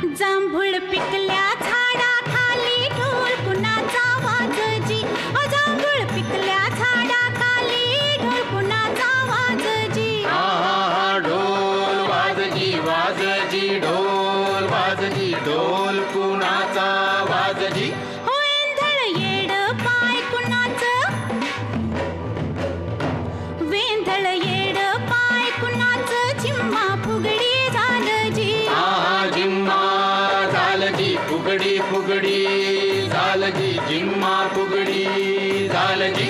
जांभूळ पिकल्या झाडाखाली ढोल कुणाचा वाजजी. जांभूळ पिकल्या झाडाखाली ढोल कुणाचा वाजजी. ढोल वाजजी वाजजी ढोल वाजजी ढोल कुणाचा वाजजी. वेंधळ येड पाय कुणाचं. वेंधळ येड पाय कुणाचं. झिम्मा फुगडी झालजी. झिम्मा झालजी फुगडी फुगडी झालजी. झिम्मा फुगडी झालजी.